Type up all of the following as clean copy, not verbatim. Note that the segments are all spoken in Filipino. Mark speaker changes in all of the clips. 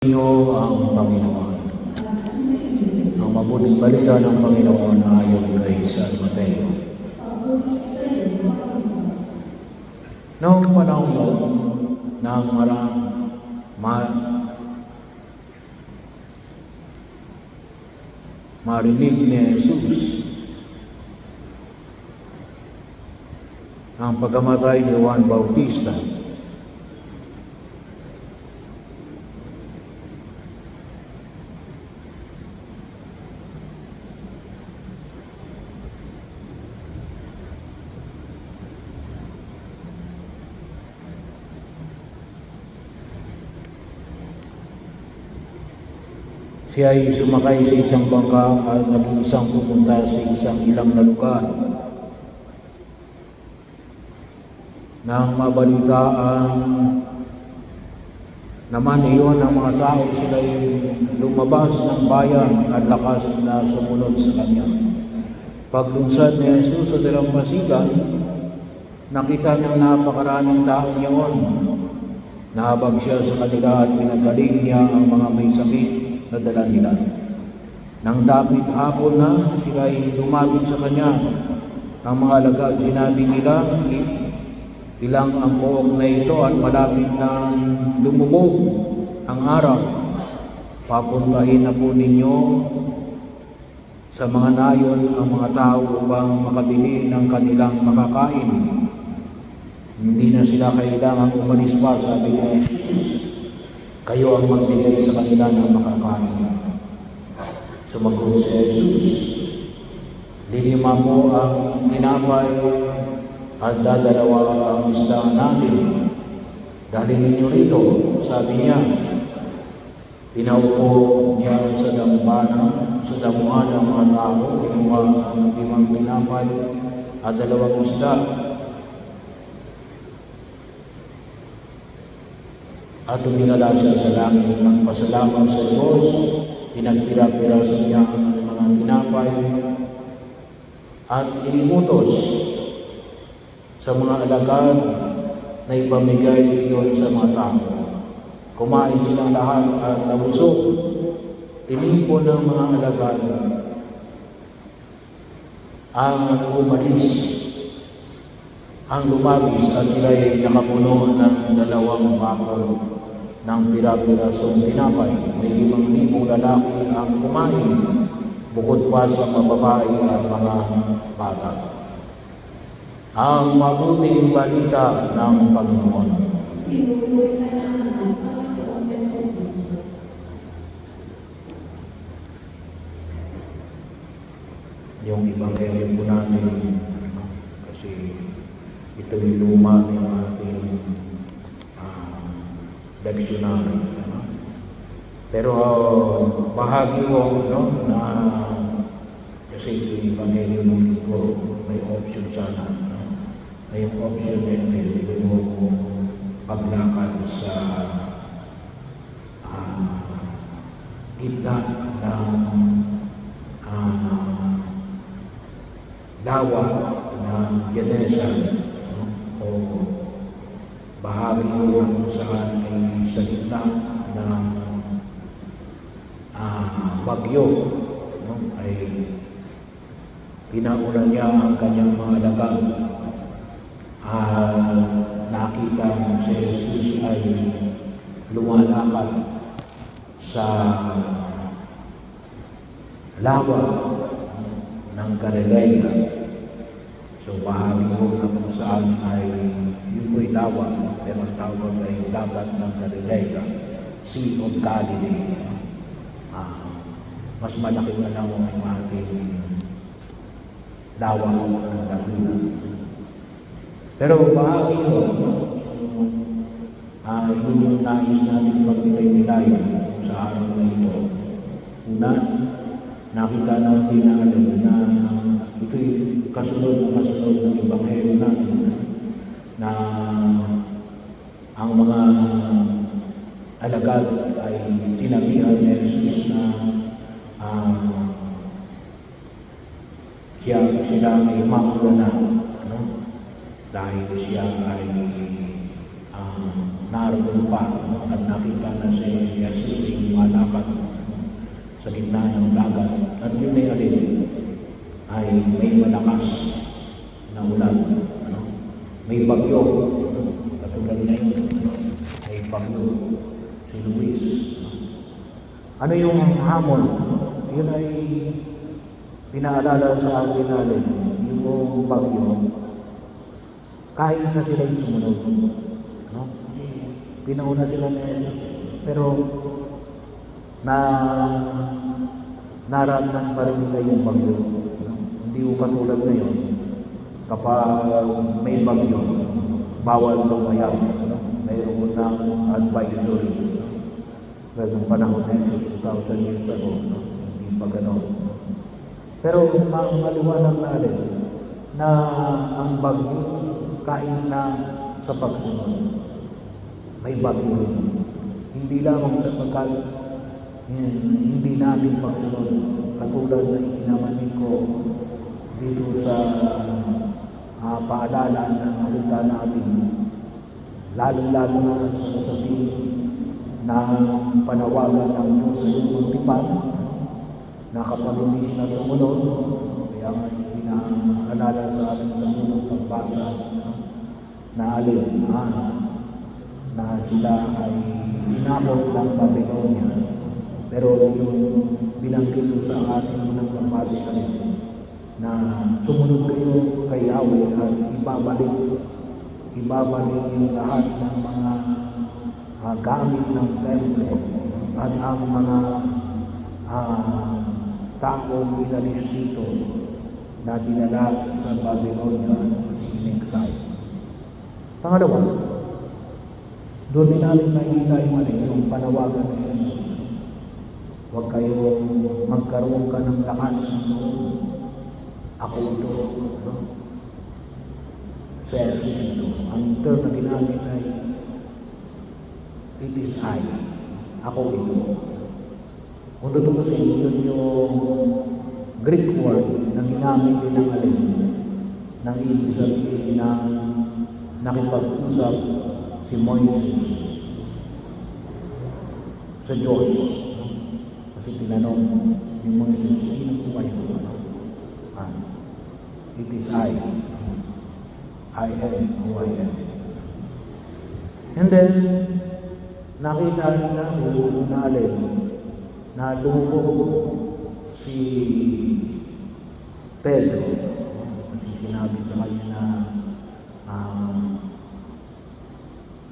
Speaker 1: Inyo ang Panginoon. Ang mabuting balita ng Panginoon ayon kay San Mateo. Noong panahon ng marinig ni Jesus ang pagkamatay ni Juan Bautista, siya ay sumakay sa isang bangka at nag-iisang pumunta sa isang ilang na lugar. Nang mabalitaan naman iyon ng mga tao, sila ay lumabas ng bayan at lakas na sumunod sa kanya. Paglunsad ni Jesus sa dalampasigan, nakita niyang napakaraming taong iyon. Nahabag siya sa kanila at pinagaling niya ang mga may sakit na dala nila. Nang dapit hapon na, sila ay lumapit sa kanya. Ang mga alagad, sinabi nila, ilang ang pook na ito at malapit na lumubog ang araw. Papuntahin na po ninyo sa mga nayon ang mga tao upang makabili ng kanilang makakain. Hindi na sila kailangang umalis pa, sabi niya. Kayo ang magbigay sa kanila ng makakain. Sumagot si Jesus, lilima mo ang tinapay at dadalawa ang isda natin. Dalhin ninyo rito, sabi niya. Pinaupo niya sa damuhan ng mga tao, kinuha ang 5 tinapay at 2 isda. At tumingala siya sa langit ng pasalamat sa Diyos, pinagpira-piraso niya ang mga tinapay at iniutos sa mga alagad na ipamigay iyon sa mga tao. Kumain silang lahat at nabusog. Tinipon ng mga alagad ang lumabis at sila ay nakapuno ng 2 bakal ng pira-pirasong tinapay. May 5,000 lalaki ang kumain, bukod pa sa mga babae at mga bata. Ang mabuting balita ng Panginoon. Yung Ebanghelyo po natin, kasi ito yung luma ng ating leksyonary. Pero bahagi ko na kasi yung Ebanghelyo ng linggo may option sana. May option din hindi mo paglakad sa gitna ng lawa ng Genesa, o bahagi ko kung saan ay sa gitna ng bagyo, ay pinauna niya ang kanyang mga alagad. Nakita si Jesus ay lumalakad sa lawa ng Galilea. So bahagi ko na kung saan ay yun po'y lawa, pero ang tawag ay dagat ng Galilea, Sea of Galilee. Mas malaki nga lang ang ating lawa ng Laguna. Pero bahagi ko, yun yung nais natin magbigay nila sa araw na ito. Una, nakita natin na ito'y kasunod ng Ebanghelyo natin na ang mga alagad ay sinabihan ni Jesus na sila ay mauna na, dahil siya ay naroon pa at nakita na si Jesus ay lumalakad sa gitna ng dagat at yun ay alin ay may malakas na ulan, may bagyo, katulad ngayon may bagyo si Luis. Ano yung hamon? Yun ay pinaalala sa atin natin yung bagyo kahit na sila'y sumunod, pinauna sila ni Jesus, pero naramdaman pa rin nila yung bagyo. Hindi ko katulad ngayon, kapag may bagyo, bawal lumayaw. Mayroon ng advisory. Well, nung panahon na Jesus, 2,000 years ago, hindi pa gano'n. Pero maliwanag natin na ang bagyo, kahit na sa pagsunod, may bagyo rin. Hindi lamang sa hindi natin pagsunod, katulad na ikinamanin ko dito sa paalala ng alita natin, lalo-lalo na sa usapin ng panawagan ng Diyos sa iyong tipan, na kapag hindi sila sumunod, kaya nga pinaalala sa atin sa unang pagbasa na alin na sila ay tinakot ng Babylonia. Pero yung binanggit sa ating unang pagbasa alin na sumunod kayo kay Yahweh at ibabalik yung lahat ng mga gamit ng templo at ang mga taong inalis dito na dinala sa Babylonia kasi in-exile. Pangalawa, doon din natin nakikita yung panawagan ng Jesus. Huwag kayong magkaroon ka ng lakas ng loob. Ako ito. Sa Jesus ito. Ang term na ginamit ay it is I. Ako ito. Kung tutusin, yun yung Greek word na ginamit din ng alin nang ibig sabihin na nakipag-usap si Moises sa Diyos. Kasi tinanong ni Moises, sino po kayo? It is I. I am who I am. And then, nakita rin natin na alin na lumubog si Pedro. Kasi sinabi sa kanya na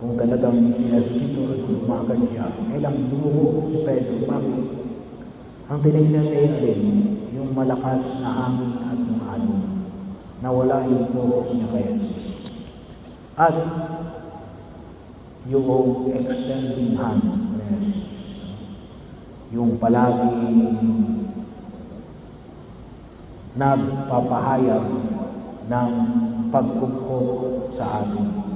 Speaker 1: kung talagang si Jesus ito at lumakad siya, lang lumubog si Pedro. Bakit? Ang tinignan niya alin, yung malakas na hangin at yung alon. Nawala yung focus niya kay Jesus. At yung extending hand ni Jesus. Yung palaging nagpapahayag ng pagkumpok sa atin.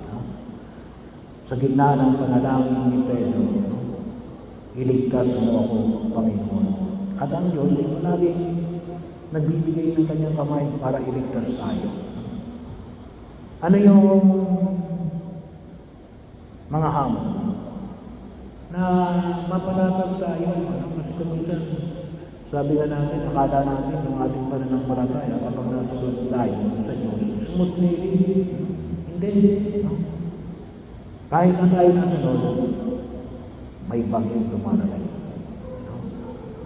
Speaker 1: Sa gitna ng panalangin ni Pedro, iligtas mo ako, Panginoon. At ang Diyos ay palaging nagbibigay ng kanyang kamay para iligtas tayo. Ano yung mga hamon? Na mapanatag tayo. Kasi kuminsan, sabi nga natin, akala natin yung ating pananampalataya kapag nasunod tayo sa Diyos, smooth sailing. Hindi. Kahit na tayo nasunod, may bagyong dumarating.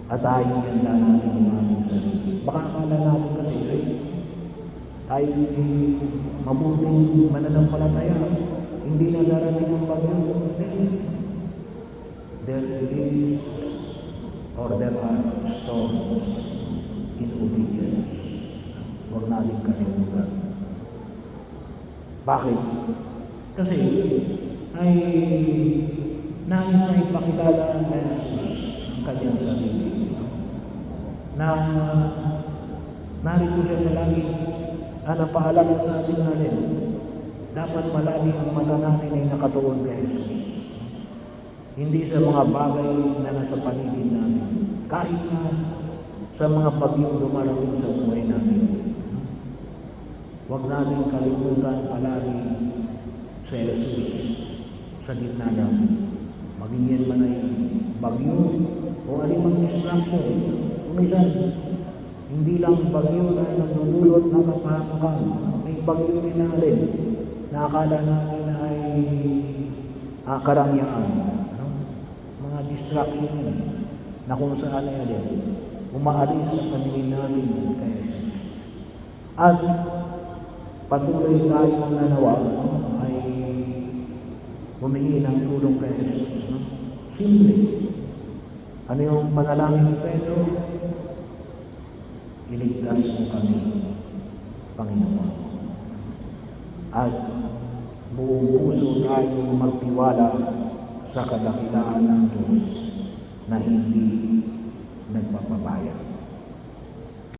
Speaker 1: At tayo ihanda natin yung ating sarili. Baka akala natin kasi, tayo mabuting mananampalataya, hindi na darating ang bagyo. There are storms in obedience. Huwag natin kalimutan. Bakit? Kasi ay nais na ipakilala ng Jesus ang kanyang sarili. Na narito siya palagi napaalala sa atin natin. Dapat palagi ang mata natin ay nakatuon kay Jesus. Hindi sa mga bagay na nasa paligid natin. Kahit na sa mga bagyong dumarating sa buhay natin. Huwag natin kalimutan palagi sa Jesus sa gitna natin. Maging yan man ay bagyo o alimang distraction. Kuminsan, hindi lang bagyo na nagdudulot ng kapahamakan, may bagyo rin na alin na akala natin ay karangyaan. Ano? Mga distraction yun na kung saan ay alin umaalis sa paningin natin kay Jesus. At patuloy tayong nanawa ay humingi ng tulong kay Jesus. No? Simple. Ano yung panalangin ni Pedro? Iligtas mo kami, Panginoon. At buong puso tayong magtiwala sa kadakilaan ng Diyos na hindi nagpapabaya.